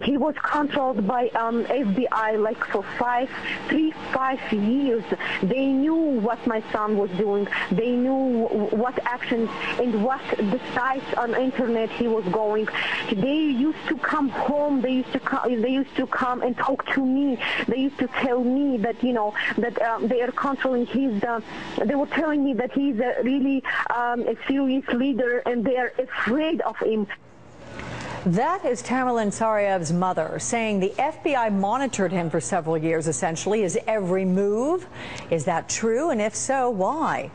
He was controlled by FBI like for 5 years. They knew what my son was doing. They knew what actions and what the sites on internet he was going. They used to come home. They used to come and talk to me. They used to tell me that that they are controlling his. They were telling me that he's a really a serious leader, and they are afraid of him. That is Tamerlan Tsarnaev's mother, saying the FBI monitored him for several years, essentially, his every move. Is that true? And if so, why?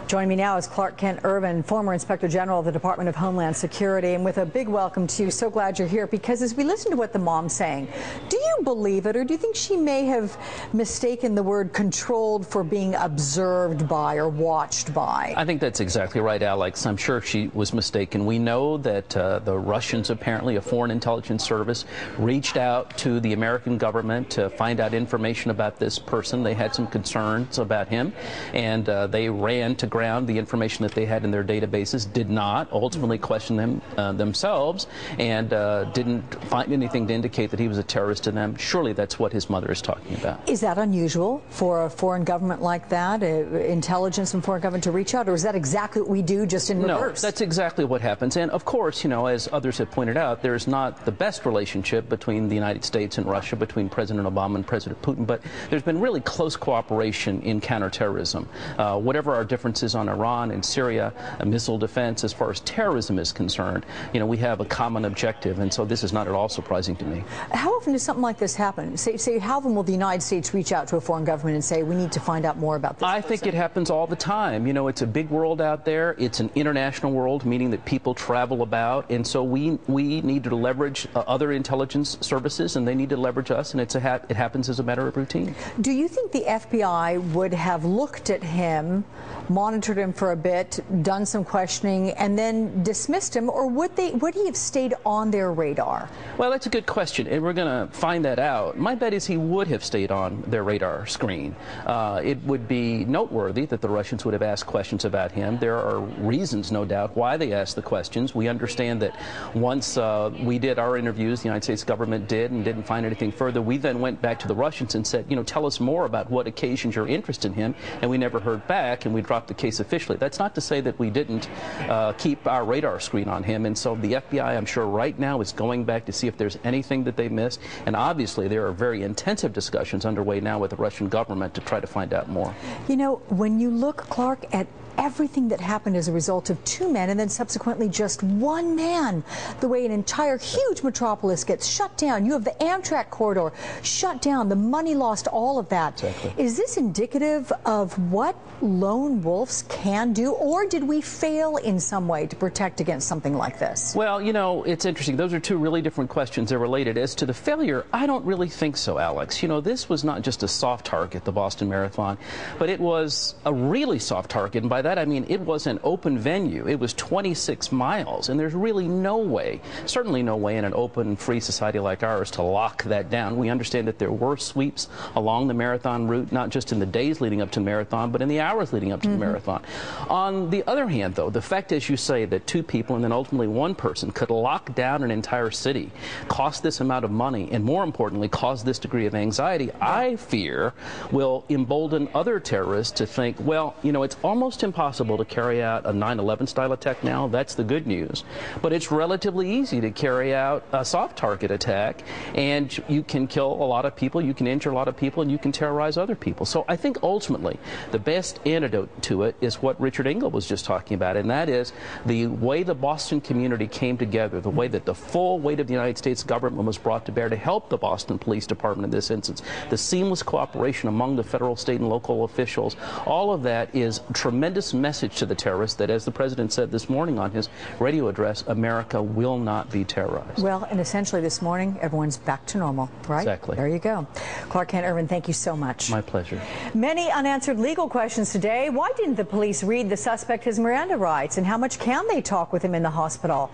Joining me now is Clark Kent Ervin, former Inspector General of the Department of Homeland Security, and with a big welcome to you. So glad you're here, because as we listen to what the mom's saying, do you believe it, or do you think she may have mistaken the word controlled for being observed by or watched by? I think that's exactly right, Alex. I'm sure she was mistaken. We know that the Russians, apparently a foreign intelligence service, reached out to the American government to find out information about this person. They had some concerns about him, and they ran to ground the information that they had in their databases, did not ultimately question them themselves, and didn't find anything to indicate that he was a terrorist to them. Surely that's what his mother is talking about. Is that unusual for a foreign government like that, intelligence and foreign government, to reach out, or is that exactly what we do, just in reverse? No, that's exactly what happens. And of course, as others have pointed out, there's not the best relationship between the United States and Russia, between President Obama and President Putin, but there's been really close cooperation in counterterrorism. Whatever our differences on Iran and Syria, missile defense, as far as terrorism is concerned, we have a common objective, and so this is not at all surprising to me. How often does something like this happen? Say how often will the United States reach out to a foreign government and say, we need to find out more about this person? I think it happens all the time. It's a big world out there. It's an international world, meaning that people travel about, and so we need to leverage other intelligence services, and they need to leverage us, and it happens as a matter of routine. Do you think the FBI would have looked at him, monitored him for a bit, done some questioning, and then dismissed him, or would he have stayed on their radar? Well, that's a good question, and we're going to find that out. My bet is he would have stayed on their radar screen. It would be noteworthy that the Russians would have asked questions about him. There are reasons, no doubt, why they asked the questions. We understand that once we did our interviews, the United States government did, and didn't find anything further, we then went back to the Russians and said, tell us more about what occasions your interest in him, and we never heard back, and we dropped the case officially. That's not to say that we didn't keep our radar screen on him, and so the FBI, I'm sure right now, is going back to see if there's anything that they missed, and obviously there are very intensive discussions underway now with the Russian government to try to find out more. When you look, Clark, at everything that happened as a result of 2 men and then subsequently just 1 man, the way an entire huge metropolis gets shut down. You have the Amtrak corridor shut down, the money lost, all of that. Exactly. Is this indicative of what lone wolves can do, or did we fail in some way to protect against something like this? Well, it's interesting. Those are two really different questions. They're related. As to the failure, I don't really think so, Alex. This was not just a soft target, the Boston Marathon, but it was a really soft target, and by that I mean it was an open venue. It was 26 miles, and there's really no way, certainly no way in an open, free society like ours to lock that down. We understand that there were sweeps along the marathon route, not just in the days leading up to the marathon, but in the hours leading up to the marathon. On the other hand, though, the fact, as you say, that 2 people and then ultimately 1 person could lock down an entire city, cost this amount of money, and more importantly, cause this degree of anxiety, I fear will embolden other terrorists to think, well, it's almost impossible to carry out a 9/11 style attack now. That's the good news. But it's relatively easy to carry out a soft target attack, and you can kill a lot of people, you can injure a lot of people, and you can terrorize other people. So I think ultimately the best antidote to it is what Richard Engel was just talking about, and that is the way the Boston community came together, the way that the full weight of the United States government was brought to bear to help the Boston Police Department in this instance, the seamless cooperation among the federal, state, and local officials. All of that is a tremendous message to the terrorists that, as the president said this morning on his radio address, America will not be terrorized. Well, and essentially this morning, everyone's back to normal, right? Exactly. There you go. Clark Kent Ervin, thank you so much. My pleasure. Many unanswered legal questions today. Why didn't the police read the suspect his Miranda rights, and how much can they talk with him in the hospital?